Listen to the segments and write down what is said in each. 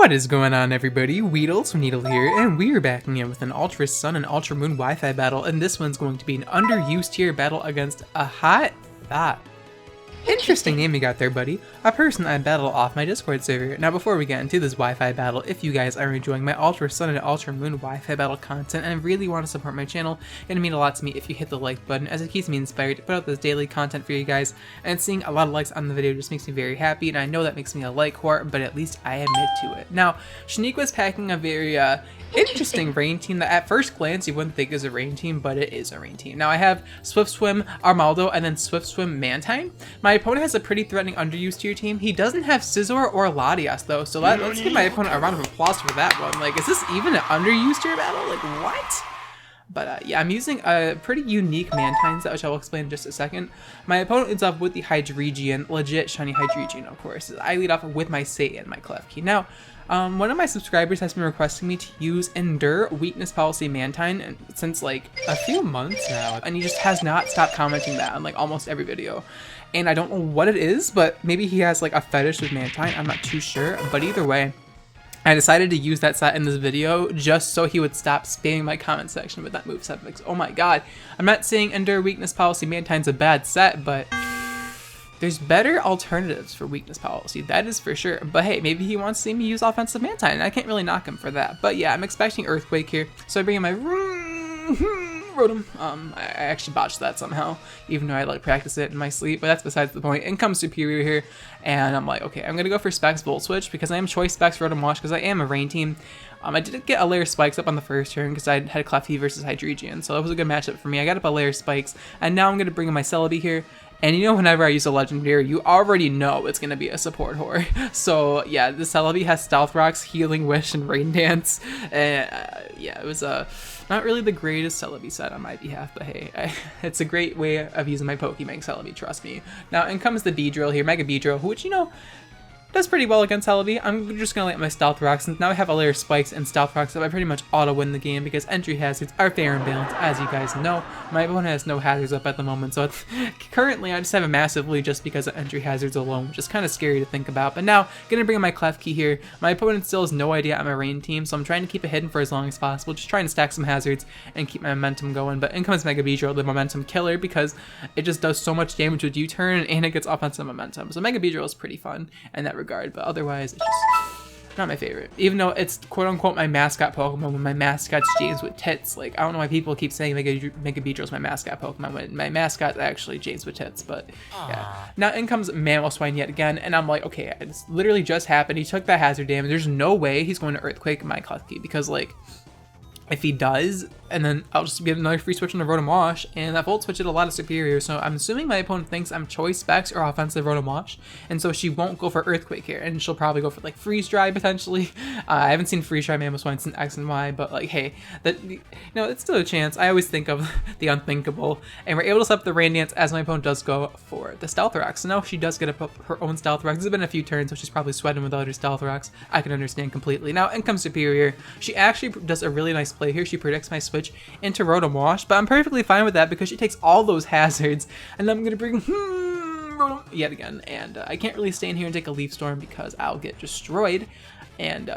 What is going on, everybody? WeedleTwineedle here, and we are back again with an Ultra Sun and Ultra Moon Wi-Fi battle, and this one's going to be an underused tier battle against a hot thought. Interesting name you got there, buddy. A person I battle off my Discord server. Now, before we get into this Wi-Fi battle, if you guys are enjoying my Ultra Sun and Ultra Moon Wi-Fi battle content and really want to support my channel, it'd mean a lot to me if you hit the like button, as it keeps me inspired to put out this daily content for you guys, and seeing a lot of likes on the video just makes me very happy, and I know that makes me a like whore, but at least I admit to it. Now, Shaniqua's packing a very interesting rain team that at first glance you wouldn't think is a rain team, but it is a rain team. Now I have Swift Swim Armaldo and then Swift Swim Mantine. My opponent has a pretty threatening underused tier team. He doesn't have Scizor or Latias though, so let's give my opponent a round of applause for that one. Like, is this even an underused tier battle? Like, what? But yeah, I'm using a pretty unique Mantine set, which I will explain in just a second. My opponent ends up with the Hydreigon, legit shiny Hydreigon, of course. I lead off with my Satan, my Clef Key. Now, one of my subscribers has been requesting me to use Endure Weakness Policy Mantine since like a few months now, and he just has not stopped commenting that on like almost every video. And I don't know what it is, but maybe he has like a fetish with Mantine, I'm not too sure, but either way, I decided to use that set in this video just so he would stop spamming my comment section with that moveset because, oh my god, I'm not saying Endure Weakness Policy Mantine's a bad set, but there's better alternatives for Weakness Policy, that is for sure. But hey, maybe he wants to see me use Offensive Mantine, and I can't really knock him for that. But yeah, I'm expecting Earthquake here, so I bring in my Rotom. I actually botched that somehow, even though I like practice it in my sleep, but that's besides the point. In comes Superior here, and I'm like, okay, I'm gonna go for Specs Volt Switch because I am Choice Specs Rotom Wash because I am a rain team. I did get a layer Spikes up on the first turn because I had Clefty versus Hydreigon, so that was a good matchup for me. I got up a layer Spikes, and now I'm gonna bring in my Celebi here. And you know, whenever I use a legendary, you already know it's gonna be a support whore. So yeah, the Celebi has Stealth Rocks, Healing Wish, and Rain Dance. And yeah, it was not really the greatest Celebi set on my behalf, but hey, it's a great way of using my Pokemon Celebi, trust me. Now in comes the Beedrill here, Mega Beedrill, which, you know, does pretty well against Celebi. I'm just gonna let my Stealth Rocks, since now I have a layer Spikes and Stealth Rocks, so I pretty much auto win the game because entry hazards are fair and balanced, as you guys know. My opponent has no hazards up at the moment, so it's, currently I just have a massive lead just because of entry hazards alone, which is kind of scary to think about. But now, gonna bring in my Clef Key here. My opponent still has no idea I'm a rain team, so I'm trying to keep it hidden for as long as possible, just trying to stack some hazards and keep my momentum going. But in comes Mega Beedrill, the momentum killer, because it just does so much damage with U-turn and it gets offensive momentum. So Mega Beedrill is pretty fun in that regard, but otherwise it's just not my favorite. Even though it's quote-unquote my mascot Pokemon when my mascot's James with tits. Like, I don't know why people keep saying Mega Beedrill's my mascot Pokemon when my mascot's actually James with tits, but yeah. Now in comes Mamoswine yet again, and I'm like, okay, it's literally just happened. He took that hazard damage. There's no way he's going to Earthquake my Klefki, because like, if he does, and then I'll just get another free switch on the Rotom Wash, and that Volt Switch did a lot of Superior, so I'm assuming my opponent thinks I'm Choice Specs or Offensive Rotom Wash, and so she won't go for Earthquake here, and she'll probably go for like Freeze Dry potentially. I haven't seen Freeze Dry Mamoswine since X and Y, but like, hey, that, you know, it's still a chance. I always think of the unthinkable, and we're able to set up the Rain Dance as my opponent does go for the Stealth Rocks. So now she does get her own Stealth Rocks. There's been a few turns, so she's probably sweating without her Stealth Rocks. I can understand completely. Now in comes Superior. She actually does a really nice play here. She predicts my switch into Rotom Wash, but I'm perfectly fine with that because she takes all those hazards, and I'm gonna bring Rotom yet again, and I can't really stay in here and take a Leaf Storm because I'll get destroyed, and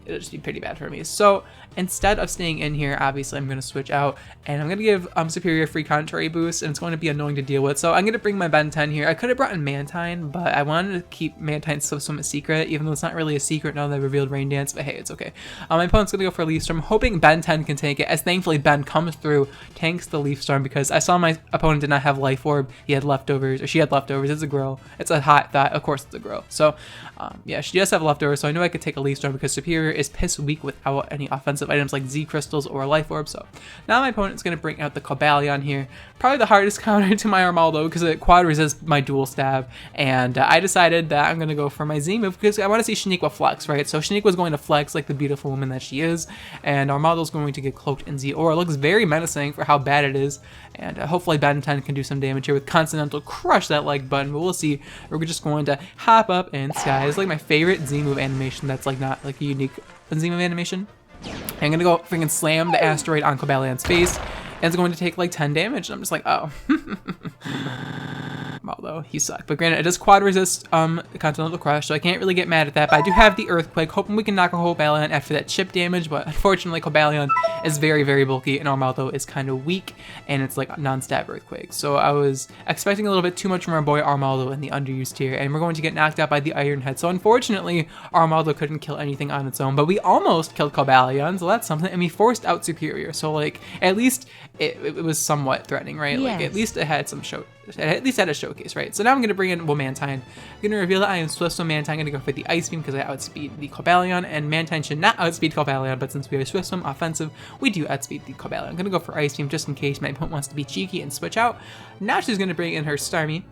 it'll just be pretty bad for me. So instead of staying in here, obviously I'm going to switch out, and I'm going to give Superior free Contrary Boost, and it's going to be annoying to deal with. So I'm going to bring my Ben 10 here. I could have brought in Mantine, but I wanted to keep Mantine's Swift Swim a secret, even though it's not really a secret now that I revealed Rain Dance, but hey, it's okay. My opponent's going to go for a Leaf Storm, hoping Ben 10 can take it, as thankfully Ben comes through, tanks the Leaf Storm, because I saw my opponent did not have Life Orb. He had leftovers, or she had leftovers. It's a girl. It's a hot thought. Of course it's a girl. So yeah, she does have leftovers, so I knew I could take a Leaf Storm because Superior is piss weak without any offensive items like Z Crystals or Life Orb. So now my opponent's going to bring out the Cobalion here. Probably the hardest counter to my Armaldo because it quad resists my dual stab, and I decided that I'm going to go for my Z move because I want to see Shaniqua flex, right? So Shaniqua's going to flex like the beautiful woman that she is, and Armaldo's going to get cloaked in Z Aura. It looks very menacing for how bad it is, and hopefully Ben 10 can do some damage here with Continental. Crush that like button, but we'll see. We're just going to hop up in sky. It's like my favorite Z move animation that's like not like a unique Z move animation. I'm gonna go freaking slam the asteroid on Cobalion's face, and it's going to take like 10 damage, and I'm just like, oh. Armaldo. He sucked. But granted, it does quad resist Continental Crush, so I can't really get mad at that. But I do have the Earthquake, hoping we can knock a Cobalion after that chip damage. But unfortunately, Cobalion is very, very bulky, and Armaldo is kind of weak, and it's like non-stab Earthquake. So I was expecting a little bit too much from our boy Armaldo in the underused tier, and we're going to get knocked out by the Iron Head. So unfortunately, Armaldo couldn't kill anything on its own, but we almost killed Cobalion, so that's something, and we forced out Superior. So like, at least it was somewhat threatening, right? Yes. Like at least it had some at least had a showcase, right? So now I'm gonna bring in Mantine. I'm gonna reveal that I am Swift Swim Mantine. I'm gonna go for the Ice Beam because I outspeed the Cobalion, and Mantine should not outspeed Cobalion, but since we are Swift Swim offensive, we do outspeed the Cobalion. I'm gonna go for Ice Beam just in case my opponent wants to be cheeky and switch out. Now she's gonna bring in her Starmie.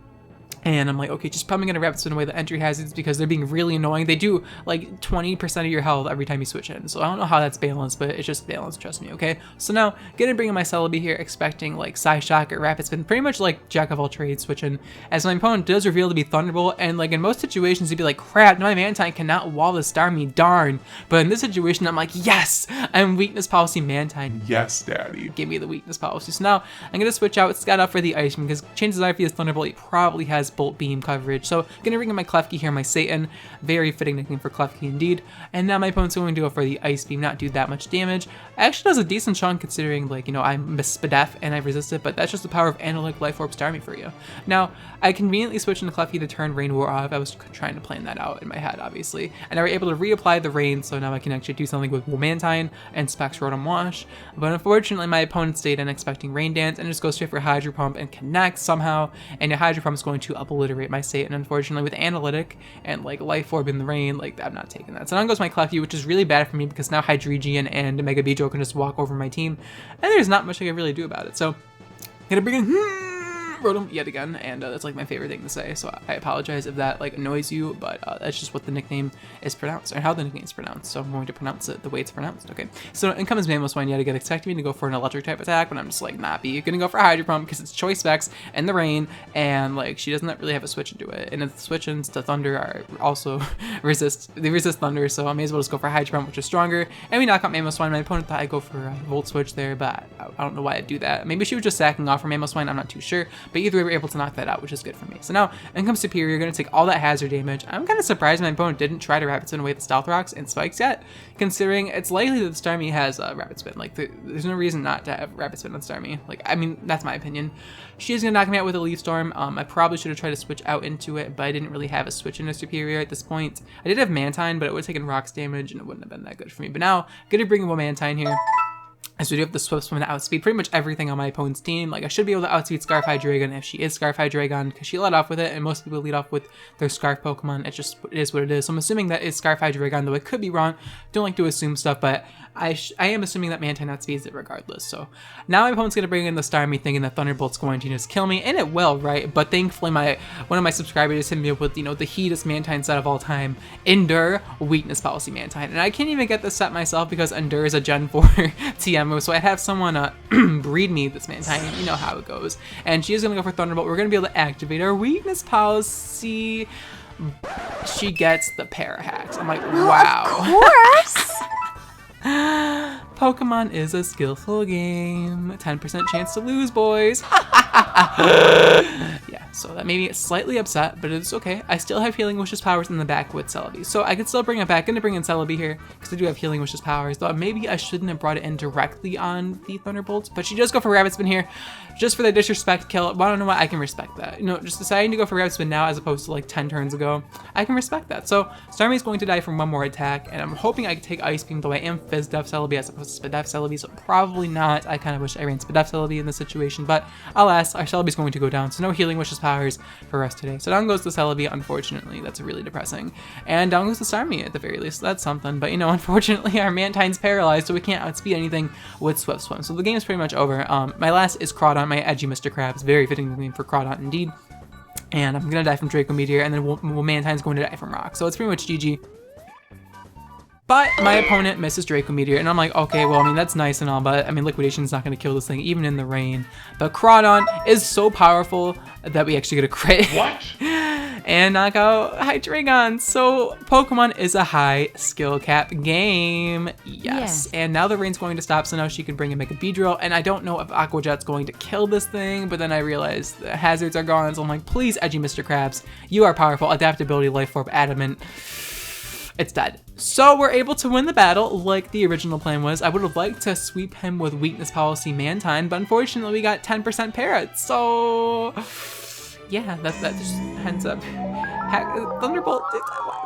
And I'm like, okay, just probably gonna rapid spin away the entry hazards because they're being really annoying. They do like 20% of your health every time you switch in. So I don't know how that's balanced, but it's just balanced, trust me, okay? So now, gonna bring in my Celebi here, expecting like Psyshock or rapid spin, pretty much like Jack of all trades switching. As my opponent does reveal to be Thunderbolt, and like in most situations, you'd be like, crap, my Mantine cannot wall the Starmie, darn. But in this situation, I'm like, yes, I'm Weakness Policy Mantine. Yes, Daddy. Give me the Weakness Policy. So now, I'm gonna switch out Scout up for the Ice Beam because chances are if he has Thunderbolt, he probably has Bolt Beam coverage. So gonna bring in my Klefki here, my Satan, very fitting nickname for Klefki indeed. And now my opponent's going to go for the Ice Beam, not do that much damage. Actually does a decent chunk considering like, you know, I'm Spadef and I resisted, but that's just the power of Analytic Life Orb Starmie for you. Now, I conveniently switched into Klefki to turn Rain War off. I was trying to plan that out in my head, obviously. And I was able to reapply the Rain, so now I can actually do something with Mantine and Specs Rotom Wash. But unfortunately, my opponent stayed in expecting Rain Dance and just goes straight for Hydro Pump and connects somehow. And the Hydro Pump is going to obliterate my Satan. And unfortunately, with Analytic and like Life Orb in the Rain, like I'm not taking that. So now goes my Klefki, which is really bad for me because now Hydreigon and Mega Beedrill can just walk over my team. And there's not much I can really do about it. So I'm gonna bring in Rotom yet again, and that's like my favorite thing to say, so I apologize if that like annoys you, but that's just what the nickname is pronounced, or how the nickname is pronounced, so I'm going to pronounce it the way it's pronounced. Okay, so in comes Mamoswine yet again, expecting me to go for an electric type attack, but I'm just like, nah, you're gonna go for Hydro Pump because it's Choice Specs and the Rain, and like she doesn't really have a switch into it, and if the switch-ins to Thunder are also resist Thunder, so I may as well just go for Hydro Pump, which is stronger, and we knock out Mamoswine. My opponent thought I'd go for a Volt Switch there, but I don't know why I'd do that. Maybe she was just sacking off for Mamoswine, I'm not too sure, but either way, we're able to knock that out, which is good for me. So now, in comes Superior, going to take all that hazard damage. I'm kind of surprised my opponent didn't try to Rapid Spin away the Stealth Rocks and Spikes yet, considering it's likely that the Starmie has Rapid Spin. Like, there's no reason not to have Rapid Spin on Starmie. Like, I mean, that's my opinion. She's going to knock me out with a Leaf Storm. I probably should have tried to switch out into it, but I didn't really have a switch into Superior at this point. I did have Mantine, but it would have taken Rocks damage, and it wouldn't have been that good for me. But now, going to bring in Mantine here. As we do have the Swift Swim to outspeed pretty much everything on my opponent's team. Like, I should be able to outspeed Scarf Hydreigon if she is Scarf Hydreigon, because she led off with it, and most people lead off with their Scarf Pokemon. It is what it is. So I'm assuming that is Scarf Hydreigon, though I could be wrong. Don't like to assume stuff, but I am assuming that Mantine outspeeds it regardless. So now my opponent's going to bring in the Starmie, thinking that Thunderbolt's going to just kill me, and it will, right? But thankfully, one of my subscribers hit me up with, you know, the heatest Mantine set of all time, Endure Weakness Policy Mantine. And I can't even get this set myself because Endure is a Gen 4 TM, so I'd have someone breed me this Mantine. You know how it goes. And she is going to go for Thunderbolt. We're going to be able to activate our Weakness Policy. She gets the Parahacks. I'm like, wow. Of course. Pokemon is a skillful game. 10% chance to lose, boys. Yeah, so that made me slightly upset, but it's okay. I still have Healing Wishes powers in the back with Celebi, so I could still bring it back. Gonna bring in Celebi here because I do have Healing Wishes powers, though maybe I shouldn't have brought it in directly on the Thunderbolts, but she does go for Rapid Spin here just for the disrespect kill. Well, I don't know why, I can respect that. You know, just deciding to go for Rapid Spin now as opposed to like 10 turns ago, I can respect that. So Starmie is going to die from one more attack, and I'm hoping I can take Ice Beam, though I am Fizz Def Celebi as opposed to Spadef Celebi, so probably not. I kind of wish I ran Spadef Celebi in this situation, but alas, our Celebi is going to go down, so no Healing Wishes powers for us today. So down goes the Celebi, unfortunately. That's really depressing. And down goes the Starmie at the very least. That's something, but you know, unfortunately our Mantine's paralyzed, so we can't outspeed anything with Swift Swim. So the game's pretty much over. My last is Crawdaunt, my edgy Mr. Krabs. Very fitting name for Crawdaunt indeed. And I'm gonna die from Draco Meteor, and then Mantine's going to die from Rock. So it's pretty much GG. But my opponent misses Draco Meteor, and I'm like, okay, well, I mean, that's nice and all, but I mean, Liquidation's not going to kill this thing, even in the rain. But Crawdaunt is so powerful that we actually get a crit. What? and knock out Hydreigon. So Pokemon is a high skill cap game. Yes. And now the rain's going to stop, so now she can bring in Mega Beedrill. And I don't know if Aqua Jet's going to kill this thing, but then I realized the hazards are gone. So I'm like, please, edgy Mr. Krabs, you are powerful. Adaptability, Life Orb, Adamant. It's dead. So we're able to win the battle like the original plan was. I would have liked to sweep him with Weakness Policy Mantine, but unfortunately we got 10% Parrot. So yeah, that just ends up. Thunderbolt,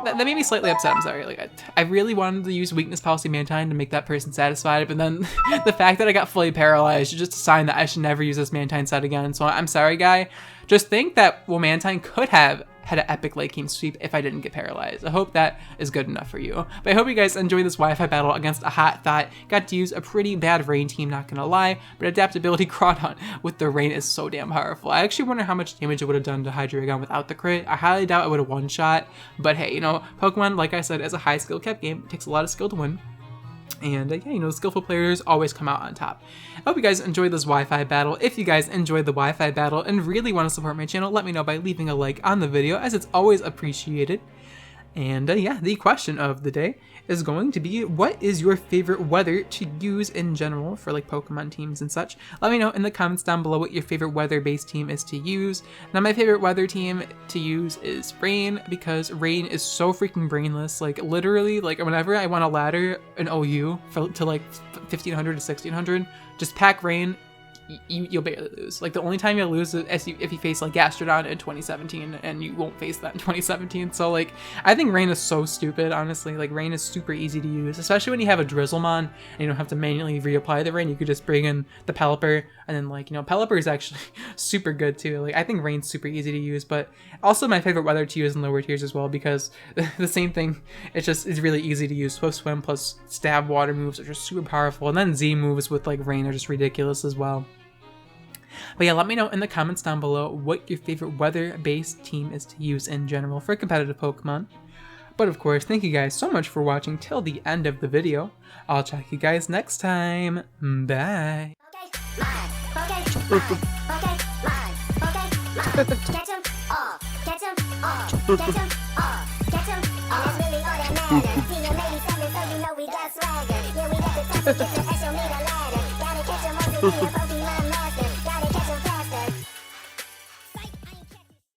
that made me slightly upset. I'm sorry. Like I really wanted to use Weakness Policy Mantine to make that person satisfied, but then the fact that I got fully paralyzed is just a sign that I should never use this Mantine set again. So I'm sorry, guy. Just think that Mantine could have had an epic late game sweep if I didn't get paralyzed. I hope that is good enough for you. But I hope you guys enjoyed this Wi-Fi battle against a hot thought. Got to use a pretty bad rain team, not gonna lie, but adaptability Crawdon with the rain is so damn powerful. I actually wonder how much damage it would have done to Hydreigon without the crit. I highly doubt it would have one-shot, but hey, you know, Pokemon, like I said, is a high skill cap game. It takes a lot of skill to win. And yeah, you know, skillful players always come out on top. I hope you guys enjoyed this Wi-Fi battle. If you guys enjoyed the Wi-Fi battle and really want to support my channel, let me know by leaving a like on the video, as it's always appreciated. And yeah, the question of the day is going to be, what is your favorite weather to use in general for like Pokemon teams and such? Let me know in the comments down below what your favorite weather-based team is to use. Now my favorite weather team to use is Rain, because Rain is so freaking brainless. Like literally, like whenever I want to ladder an OU to like 1500 to 1600, just pack Rain. You'll barely lose. Like the only time you'll lose is if you face like Gastrodon in 2017, and you won't face that in 2017. So like I think Rain is so stupid, honestly. Like Rain is super easy to use, especially when you have a Drizzlemon and you don't have to manually reapply the Rain. You could just bring in the Pelipper, and then like, you know, Pelipper is actually super good too. Like I think Rain's super easy to use, but also my favorite weather to use in lower tiers as well, because the same thing, it's really easy to use. Swift Swim plus Stab Water moves are just super powerful, and then Z moves with like Rain are just ridiculous as well. But yeah, let me know in the comments down below what your favorite weather-based team is to use in general for competitive Pokemon. But of course, thank you guys so much for watching till the end of the video. I'll check you guys next time. Bye.